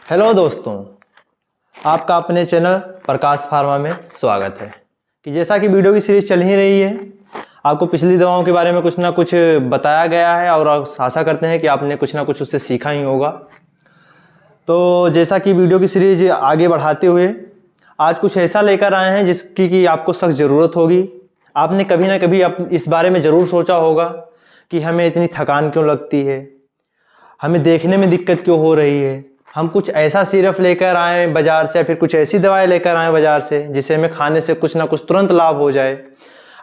Hello दोस्तों, आपका अपने चैनल प्रकाश फार्मा में स्वागत है। कि जैसा कि वीडियो की सीरीज चल ही रही है, आपको पिछली दवाओं के बारे में कुछ ना कुछ बताया गया है और आशा करते हैं कि आपने कुछ ना कुछ उससे सीखा ही होगा। तो जैसा कि वीडियो की सीरीज आगे बढ़ाते हुए आज कुछ ऐसा लेकर आए हैं जिसकी कि आपको सख्त ज़रूरत होगी। आपने कभी ना कभी इस बारे में ज़रूर सोचा होगा कि हमें इतनी थकान क्यों लगती है, हमें देखने में दिक्कत क्यों हो रही है। हम कुछ ऐसा सिरप लेकर आए बाज़ार से या फिर कुछ ऐसी दवाएं लेकर आए बाज़ार से जिसे हमें खाने से कुछ ना कुछ तुरंत लाभ हो जाए,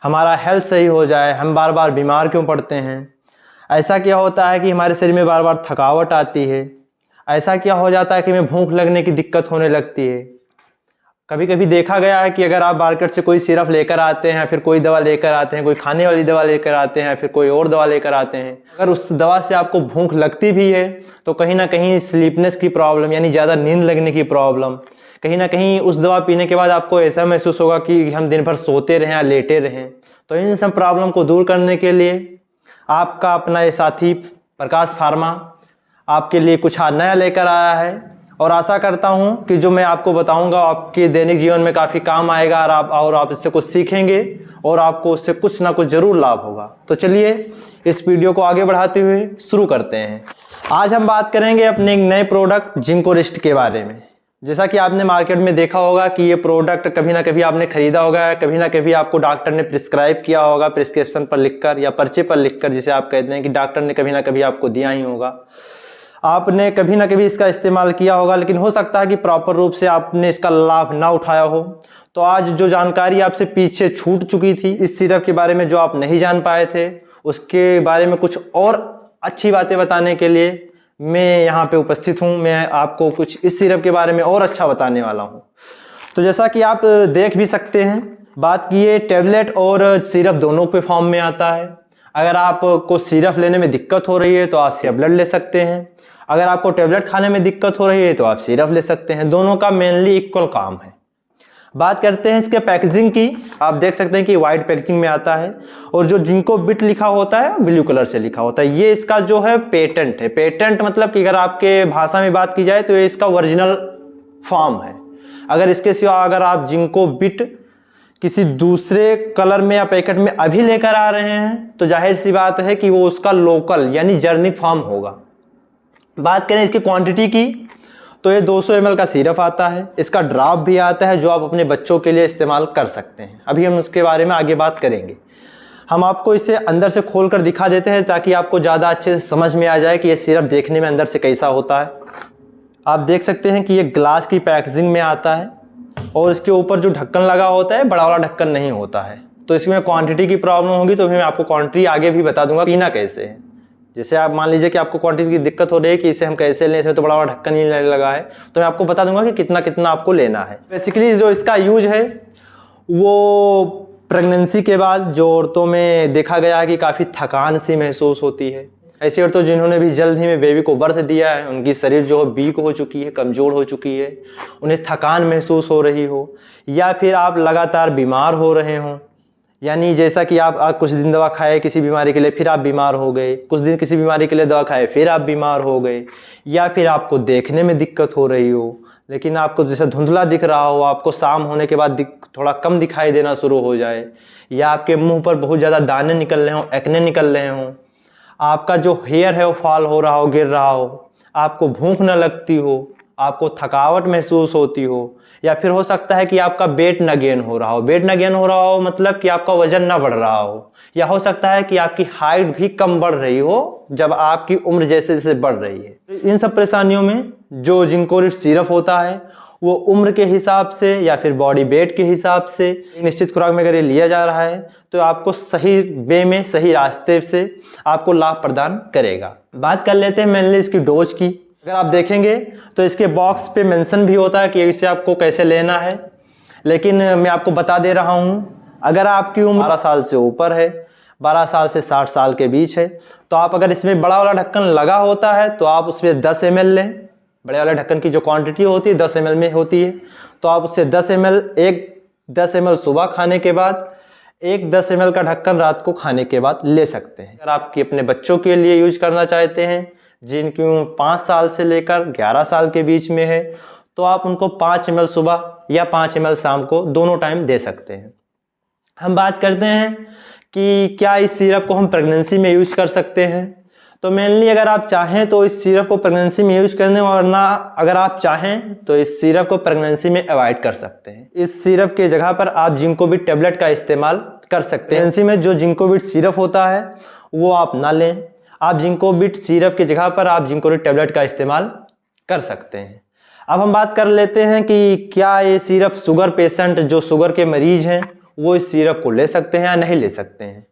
हमारा हेल्थ सही हो जाए, हम बार बार बीमार क्यों पड़ते हैं। ऐसा क्या होता है कि हमारे शरीर में बार बार थकावट आती है। ऐसा क्या हो जाता है कि हमें भूख लगने की दिक्कत होने लगती है। कभी कभी देखा गया है कि अगर आप मार्केट से कोई सिरप लेकर आते हैं या फिर कोई दवा लेकर आते हैं, कोई खाने वाली दवा लेकर आते हैं या फिर कोई और दवा लेकर आते हैं, अगर उस दवा से आपको भूख लगती भी है तो कहीं ना कहीं स्लीपनेस की प्रॉब्लम यानी ज़्यादा नींद लगने की प्रॉब्लम, कहीं ना कहीं उस दवा पीने के बाद आपको ऐसा महसूस होगा कि हम दिन भर सोते रहें या लेटे रहें। तो इन सब प्रॉब्लम को दूर करने के लिए आपका अपना ये साथी प्रकाश फार्मा आपके लिए कुछ नया लेकर आया है और आशा करता हूं कि जो मैं आपको बताऊंगा आपके दैनिक जीवन में काफ़ी काम आएगा और आप इससे कुछ सीखेंगे और आपको उससे कुछ ना कुछ ज़रूर लाभ होगा। तो चलिए इस वीडियो को आगे बढ़ाते हुए शुरू करते हैं। आज हम बात करेंगे अपने एक नए प्रोडक्ट जिंको रिस्ट के बारे में। जैसा कि आपने मार्केट में देखा होगा कि ये प्रोडक्ट कभी ना कभी आपने खरीदा होगा, कभी ना कभी आपको डॉक्टर ने प्रिस्क्राइब किया होगा, प्रिस्क्रिप्शन पर लिखकर या पर्चे पर लिखकर, जिसे आप कहते हैं कि डॉक्टर ने कभी ना कभी आपको दिया ही होगा। आपने कभी ना कभी इसका इस्तेमाल किया होगा, लेकिन हो सकता है कि प्रॉपर रूप से आपने इसका लाभ ना उठाया हो। तो आज जो जानकारी आपसे पीछे छूट चुकी थी इस सिरप के बारे में, जो आप नहीं जान पाए थे, उसके बारे में कुछ और अच्छी बातें बताने के लिए मैं यहाँ पे उपस्थित हूँ। मैं आपको कुछ इस सिरप के बारे में और अच्छा बताने वाला हूँ। तो जैसा कि आप देख भी सकते हैं, बात की है टैबलेट और सिरप दोनों पे फॉर्म में आता है। अगर आपको सिरप लेने में दिक्कत हो रही है तो आप टैबलेट ले सकते हैं, अगर आपको टैबलेट खाने में दिक्कत हो रही है तो आप सिरप ले सकते हैं। दोनों का मेनली इक्वल काम है। बात करते हैं इसके पैकेजिंग की। आप देख सकते हैं कि वाइट पैकेजिंग में आता है और जो जिंको बिट लिखा होता है ब्लू कलर से लिखा होता है। ये इसका जो है पेटेंट है। पेटेंट मतलब कि अगर आपके भाषा में बात की जाए तो ये इसका ओरिजिनल फॉर्म है। अगर इसके सिवा अगर आप जिंको बिट किसी दूसरे कलर में या पैकेट में अभी लेकर आ रहे हैं तो जाहिर सी बात है कि वो उसका लोकल यानी जर्निक फॉर्म होगा। बात करें इसकी क्वांटिटी की तो ये 200 ml का सिरप आता है। इसका ड्रॉप भी आता है जो आप अपने बच्चों के लिए इस्तेमाल कर सकते हैं। अभी हम उसके बारे में आगे बात करेंगे। हम आपको इसे अंदर से खोल कर दिखा देते हैं ताकि आपको ज़्यादा अच्छे से समझ में आ जाए कि ये सिरप देखने में अंदर से कैसा होता है। आप देख सकते हैं कि ये ग्लास की पैकेजिंग में आता है और इसके ऊपर जो ढक्कन लगा होता है बड़ा वाला ढक्कन नहीं होता है। तो इसमें क्वांटिटी की प्रॉब्लम होगी तो मैं आपको क्वांटिटी आगे भी बता दूंगा पीना कैसे है। जैसे आप मान लीजिए कि आपको क्वांटिटी की दिक्कत हो रही है कि इसे हम कैसे लें, इसमें तो बड़ा बड़ा ढक्कन ही लगा है, तो मैं आपको बता दूंगा कि कितना कितना आपको लेना है। बेसिकली जो इसका यूज है वो प्रेगनेंसी के बाद जो औरतों में देखा गया है कि काफ़ी थकान सी महसूस होती है। ऐसी औरतों जिन्होंने भी जल्द ही में बेबी को बर्थ दिया है, उनकी शरीर जो है वीक हो चुकी है, कमज़ोर हो चुकी है, उन्हें थकान महसूस हो रही हो, या फिर आप लगातार बीमार हो रहे हों, यानी जैसा कि आप कुछ दिन दवा खाए किसी बीमारी के लिए फिर आप बीमार हो गए, कुछ दिन किसी बीमारी के लिए दवा खाए फिर आप बीमार हो गए, या फिर आपको देखने में दिक्कत हो रही हो लेकिन आपको जैसे धुंधला दिख रहा हो, आपको शाम होने के बाद थोड़ा कम दिखाई देना शुरू हो जाए, या आपके मुंह पर बहुत ज़्यादा दाने निकल रहे हों, एक्ने निकल रहे हों, आपका जो हेयर है वो फॉल हो रहा हो, गिर रहा हो, आपको भूख न लगती हो, आपको थकावट महसूस होती हो, या फिर हो सकता है कि आपका वेट न गेन हो रहा हो। वेट न गेन हो रहा हो मतलब कि आपका वजन न बढ़ रहा हो, या हो सकता है कि आपकी हाइट भी कम बढ़ रही हो जब आपकी उम्र जैसे जैसे बढ़ रही है। इन सब परेशानियों में जो जिंको रिस्ट सिरप होता है वो उम्र के हिसाब से या फिर बॉडी वेट के हिसाब से निश्चित खुराक में अगर ये लिया जा रहा है तो आपको सही वे में, सही रास्ते से आपको लाभ प्रदान करेगा। बात कर लेते हैं मेनली इसकी डोज की। अगर आप देखेंगे तो इसके बॉक्स पे मेंशन भी होता है कि इसे आपको कैसे लेना है, लेकिन मैं आपको बता दे रहा हूँ अगर आपकी उम्र 12 साल से ऊपर है, 12 साल से 60 साल के बीच है, तो आप अगर इसमें बड़ा वाला ढक्कन लगा होता है तो आप उसमें 10 ml लें। बड़े वाले ढक्कन की जो क्वांटिटी होती है 10 ml में होती है, तो आप उससे 10 ml, एक 10 ml सुबह खाने के बाद, एक 10 ml का ढक्कन रात को खाने के बाद ले सकते हैं। अगर आपकी अपने बच्चों के लिए यूज करना चाहते हैं जिनकी उम्र 5 साल से लेकर 11 साल के बीच में है, तो आप उनको 5 ml सुबह या 5 ml शाम को दोनों टाइम दे सकते हैं। हम बात करते हैं कि क्या इस सिरप को हम प्रेगनेंसी में यूज कर सकते हैं। तो मेनली अगर आप चाहें तो इस सिरप को प्रेगनेंसी में यूज करने, वरना अगर आप चाहें तो इस सिरप को प्रेगनेंसी में अवॉइड कर सकते हैं। इस सिरप के जगह पर आप जिंकोविट टेबलेट का इस्तेमाल कर सकते हैं। प्रेगनेंसी में जो जिंकोविट सिरप होता है वो आप ना लें, आप जिंकोविट सिरप की जगह पर आप जिंकोविट टेबलेट का इस्तेमाल कर सकते हैं। अब हम बात कर लेते हैं कि क्या ये सिरप शुगर पेशेंट जो शुगर के मरीज हैं वो इस सिरप को ले सकते हैं या नहीं ले सकते हैं।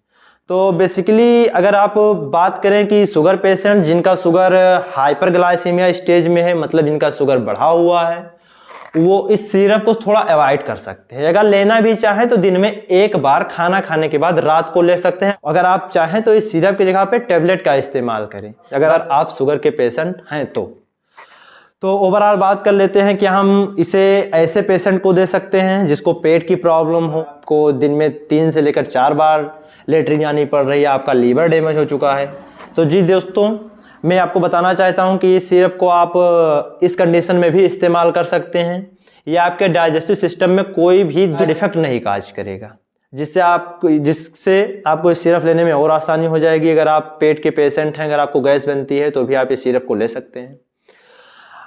तो बेसिकली अगर आप बात करें कि शुगर पेशेंट जिनका शुगर हाइपरग्लाइसीमिया स्टेज में है, मतलब जिनका शुगर बढ़ा हुआ है, वो इस सिरप को थोड़ा अवॉइड कर सकते हैं। अगर लेना भी चाहें तो दिन में एक बार खाना खाने के बाद रात को ले सकते हैं। अगर आप चाहें तो इस सिरप की जगह पे टेबलेट का इस्तेमाल करें अगर आप शुगर के पेशेंट हैं तो ओवरऑल बात कर लेते हैं कि हम इसे ऐसे पेशेंट को दे सकते हैं जिसको पेट की प्रॉब्लम हो, को दिन में 3 से लेकर 4 बार लेटरिन जानी पड़ रही है, आपका लीवर डैमेज हो चुका है। तो जी दोस्तों, मैं आपको बताना चाहता हूं कि इस सिरप को आप इस कंडीशन में भी इस्तेमाल कर सकते हैं। ये आपके डाइजेस्टिव सिस्टम में कोई भी डिफेक्ट नहीं काज करेगा, जिससे आपको इस सिरप लेने में और आसानी हो जाएगी। अगर आप पेट के पेशेंट हैं, अगर आपको गैस बनती है तो भी आप इस सिरप को ले सकते हैं।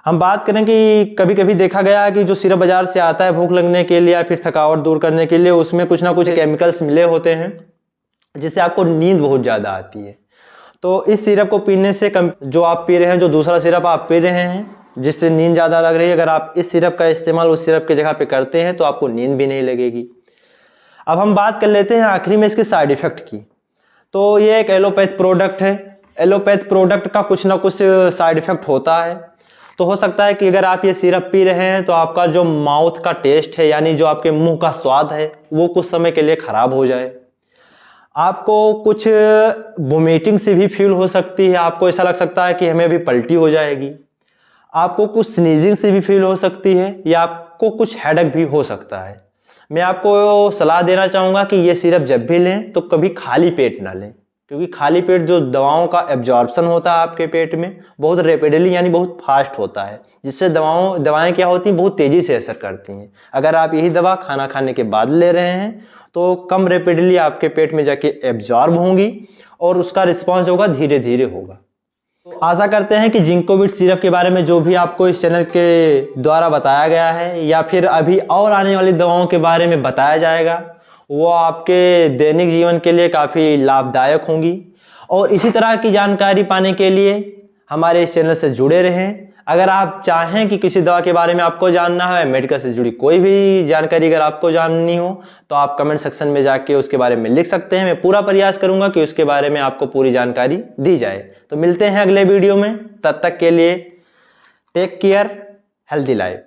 हम बात करें कि कभी कभी देखा गया है कि जो सिरप बाजार से आता है भूख लगने के लिए या फिर थकावट दूर करने के लिए, उसमें कुछ ना कुछ केमिकल्स मिले होते हैं जिससे आपको नींद बहुत ज़्यादा आती है। तो इस सिरप को पीने से जो आप पी रहे हैं, जो दूसरा सिरप आप पी रहे हैं जिससे नींद ज़्यादा लग रही है, अगर आप इस सिरप का इस्तेमाल उस सिरप की जगह पे करते हैं तो आपको नींद भी नहीं लगेगी। अब हम बात कर लेते हैं आखिरी में इसके साइड इफ़ेक्ट की। तो ये एक एलोपैथ प्रोडक्ट है। एलोपैथ प्रोडक्ट का कुछ ना कुछ साइड इफ़ेक्ट होता है। तो हो सकता है कि अगर आप ये सिरप पी रहे हैं तो आपका जो माउथ का टेस्ट है, यानी जो आपके मुंह का स्वाद है, वो कुछ समय के लिए ख़राब हो जाए। आपको कुछ वोमिटिंग से भी फील हो सकती है, आपको ऐसा लग सकता है कि हमें अभी पलटी हो जाएगी। आपको कुछ स्नीजिंग से भी फील हो सकती है, या आपको कुछ हेडेक भी हो सकता है। मैं आपको सलाह देना चाहूँगा कि ये सिरप जब भी लें तो कभी खाली पेट ना लें, क्योंकि खाली पेट जो दवाओं का एब्जॉर्प्शन होता है आपके पेट में बहुत रैपिडली यानी बहुत फास्ट होता है, जिससे दवाएं क्या होती हैं, बहुत तेज़ी से असर करती हैं। अगर आप यही दवा खाना खाने के बाद ले रहे हैं तो कम रैपिडली आपके पेट में जाके एब्जॉर्ब होंगी और उसका रिस्पॉन्स होगा धीरे धीरे होगा। आशा करते हैं कि जिंकोविट सिरप के बारे में जो भी आपको इस चैनल के द्वारा बताया गया है या फिर अभी और आने वाली दवाओं के बारे में बताया जाएगा, वो आपके दैनिक जीवन के लिए काफ़ी लाभदायक होंगी। और इसी तरह की जानकारी पाने के लिए हमारे इस चैनल से जुड़े रहें। अगर आप चाहें कि किसी दवा के बारे में आपको जानना है, मेडिकल से जुड़ी कोई भी जानकारी अगर आपको जाननी हो, तो आप कमेंट सेक्शन में जाके उसके बारे में लिख सकते हैं। मैं पूरा प्रयास करूंगा कि उसके बारे में आपको पूरी जानकारी दी जाए। तो मिलते हैं अगले वीडियो में, तब तक के लिए टेक केयर, हेल्दी लाइफ।